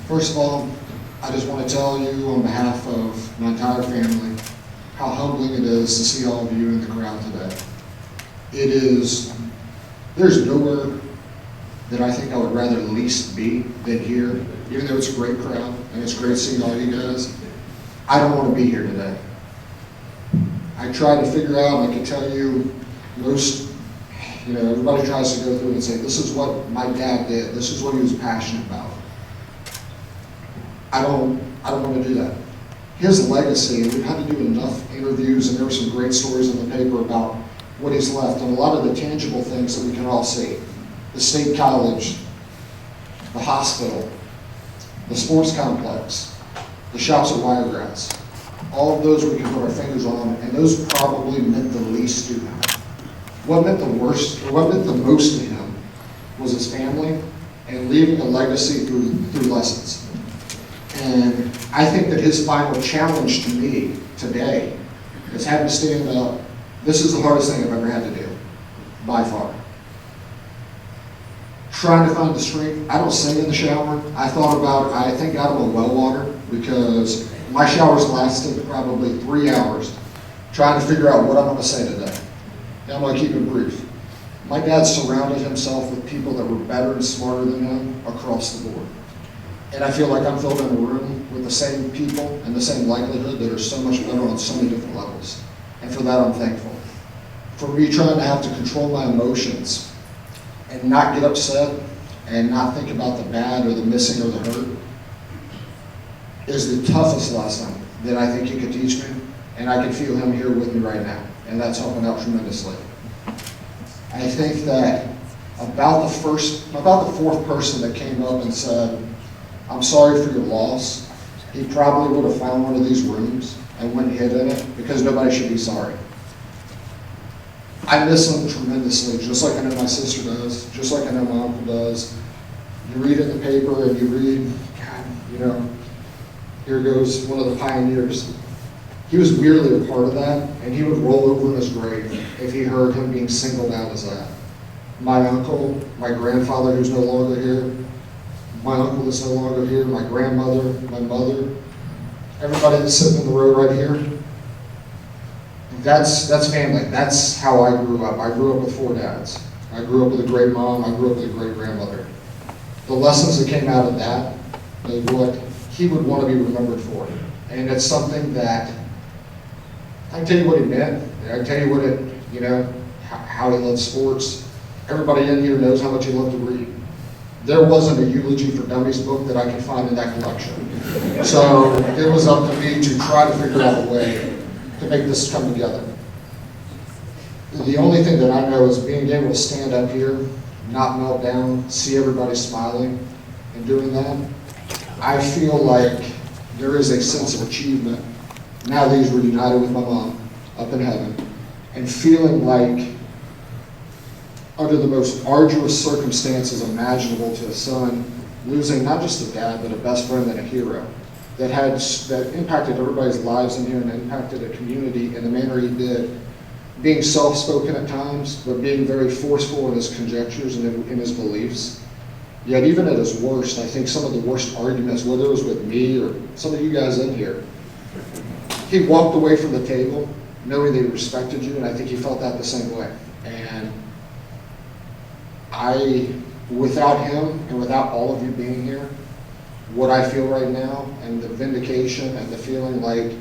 First of all, I just want to tell you on behalf of my entire family how humbling it is to see all of you in the crowd today. There's nowhere that I think I would rather least be than here, even though it's a great crowd and it's great seeing all you guys. I don't want to be here today. I tried to figure out, I can tell you, everybody tries to go through and say, this is what my dad did, this is what he was passionate about. I don't want to do that. His legacy, we've had to do enough interviews, and there were some great stories in the paper about what he's left, and a lot of the tangible things that we can all see. The state college, the hospital, the sports complex, the shops at Wiregrass. All of those we can put our fingers on, and those probably meant the least to him. What meant the most to him was his family and leaving a legacy through lessons. And I think that his final challenge to me today is having to stand up. This is the hardest thing I've ever had to do, by far. Trying to find the strength. I don't sing in the shower. I think out of a well water, because my showers lasted probably 3 hours trying to figure out what I'm going to say today. And I'm going to keep it brief. My dad surrounded himself with people that were better and smarter than him across the board. And I feel like I'm filled in a room with the same people and the same likelihood that are so much better on so many different levels. And for that, I'm thankful. For me trying to have to control my emotions and not get upset and not think about the bad or the missing or the hurt is the toughest lesson that I think he could teach me. And I can feel him here with me right now. And that's helping out tremendously. I think that about the fourth person that came up and said, I'm sorry for your loss, he probably would have found one of these rooms and went and hid in it, because nobody should be sorry. I miss him tremendously, just like I know my sister does, just like I know my uncle does. You read in the paper and you read, God, here goes one of the pioneers. He was weirdly a part of that, and he would roll over in his grave if he heard him being singled out as that. My uncle, my grandfather who's no longer here, my uncle that's no longer here, my grandmother, my mother, everybody that's sitting in the row right here, that's family. That's how I grew up. I grew up with 4 dads. I grew up with a great mom. I grew up with a great grandmother. The lessons that came out of that is what he would want to be remembered for. And it's something that, I can tell you what he meant. I can tell you how he loved sports. Everybody in here knows how much he loved to read. There wasn't a eulogy for dummies book that I could find in that collection. So it was up to me to try to figure out a way to make this come together. The only thing that I know is being able to stand up here, not melt down, see everybody smiling and doing that. I feel like there is a sense of achievement now that he's reunited with my mom up in heaven, and feeling like under the most arduous circumstances imaginable to a son, losing not just a dad, but a best friend and a hero that impacted everybody's lives in here and impacted a community in the manner he did, being soft-spoken at times, but being very forceful in his conjectures and in his beliefs. Yet even at his worst, I think some of the worst arguments, whether it was with me or some of you guys in here, he walked away from the table knowing that he respected you, and I think he felt that the same way. And without him and without all of you being here, what I feel right now and the vindication and the feeling like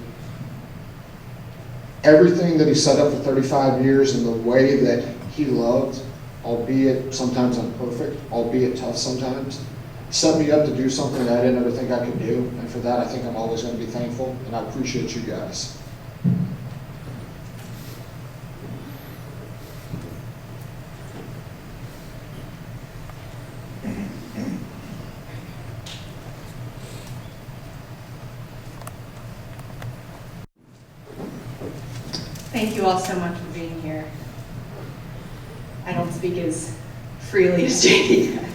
everything that he set up for 35 years and the way that he loved, albeit sometimes imperfect, albeit tough sometimes, set me up to do something that I didn't ever think I could do. And for that, I think I'm always going to be thankful, and I appreciate you guys. Thank you all so much for being here. I don't speak as freely as JD does.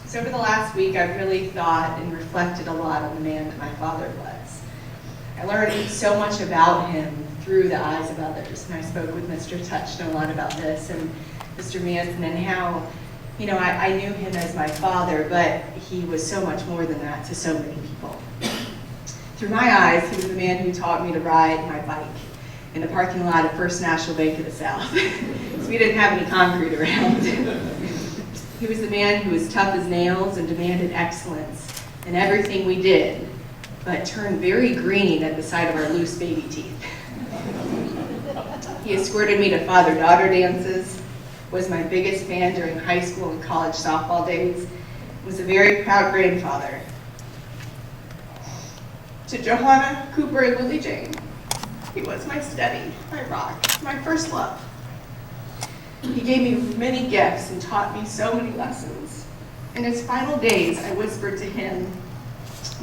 So over the last week, I've really thought and reflected a lot on the man that my father was. I learned so much about him through the eyes of others, and I spoke with Mr. Touchton a lot about this, and Mr. Manson, and how You know, I knew him as my father, but he was so much more than that to so many people. Through my eyes, he was the man who taught me to ride my bike in the parking lot of First National Bank of the South. So we didn't have any concrete around. He was the man who was tough as nails and demanded excellence in everything we did, but turned very green at the sight of our loose baby teeth. He escorted me to father-daughter dances, was my biggest fan during high school and college softball days, was a very proud grandfather. To Johanna, Cooper, and Lily Jane, he was my steady, my rock, my first love. He gave me many gifts and taught me so many lessons. In his final days, I whispered to him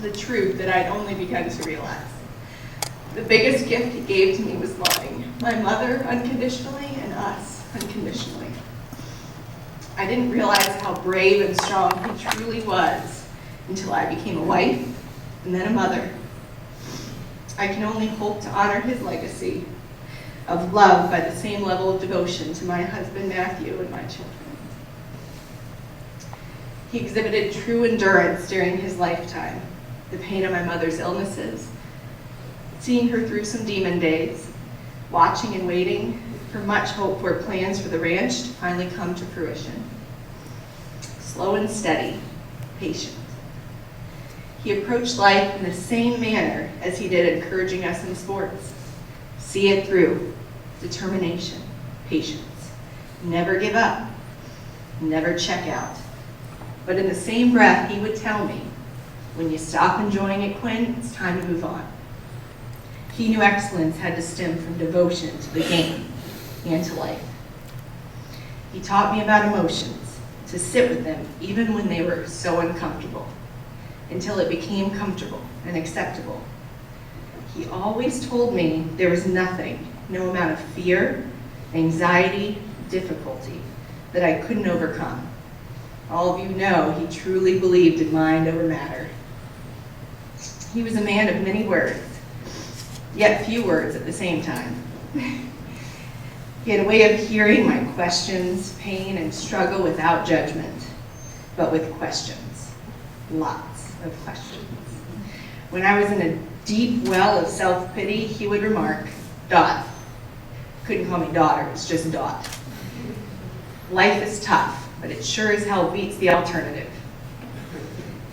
the truth that I'd only begun to realize. The biggest gift he gave to me was loving my mother unconditionally and us unconditionally. I didn't realize how brave and strong he truly was until I became a wife and then a mother. I can only hope to honor his legacy of love by the same level of devotion to my husband Matthew and my children. He exhibited true endurance during his lifetime, the pain of my mother's illnesses, seeing her through some demon days, watching and waiting for much hope for plans for the ranch to finally come to fruition. Slow and steady, patient. He approached life in the same manner as he did encouraging us in sports. See it through, determination, patience. Never give up, never check out. But in the same breath, he would tell me, when you stop enjoying it, Quinn, it's time to move on. He knew excellence had to stem from devotion to the game and to life. He taught me about emotions, to sit with them even when they were so uncomfortable, until it became comfortable and acceptable. He always told me there was nothing, no amount of fear, anxiety, difficulty that I couldn't overcome. All of you know he truly believed in mind over matter. He was a man of many words, yet few words at the same time. He had a way of hearing my questions, pain, and struggle without judgment, but with questions, lots of questions. When I was in a deep well of self-pity, he would remark, Dot. Couldn't call me daughter, it's just Dot. Life is tough, but it sure as hell beats the alternative.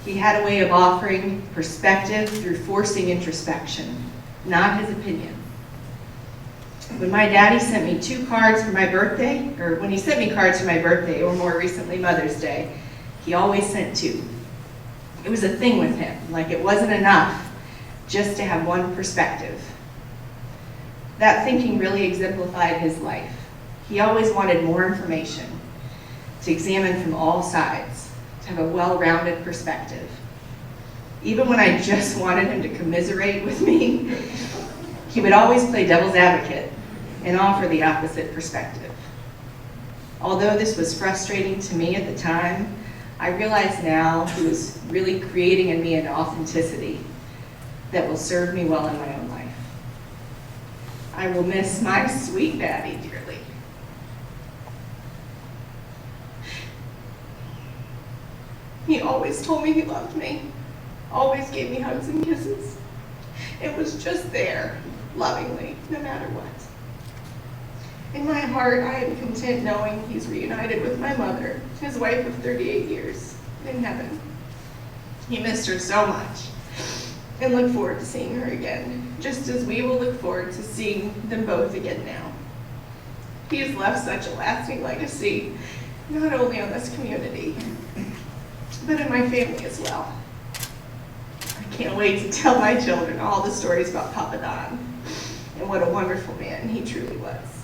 He had a way of offering perspective through forcing introspection, not his opinion. When my daddy sent me 2 cards for my birthday, or when he sent me cards for my birthday, or more recently Mother's Day, he always sent 2. It was a thing with him, like it wasn't enough just to have one perspective. That thinking really exemplified his life. He always wanted more information, to examine from all sides, to have a well-rounded perspective. Even when I just wanted him to commiserate with me, he would always play devil's advocate and offer the opposite perspective. Although this was frustrating to me at the time, I realize now he was really creating in me an authenticity that will serve me well in my own life. I will miss my sweet daddy dearly. He always told me he loved me, always gave me hugs and kisses. It was just there, lovingly, no matter what. In my heart, I am content knowing he's reunited with my mother, his wife of 38 years, in heaven. He missed her so much and looked forward to seeing her again, just as we will look forward to seeing them both again now. He has left such a lasting legacy, not only on this community, but in my family as well. I can't wait to tell my children all the stories about Papa Don and what a wonderful man he truly was.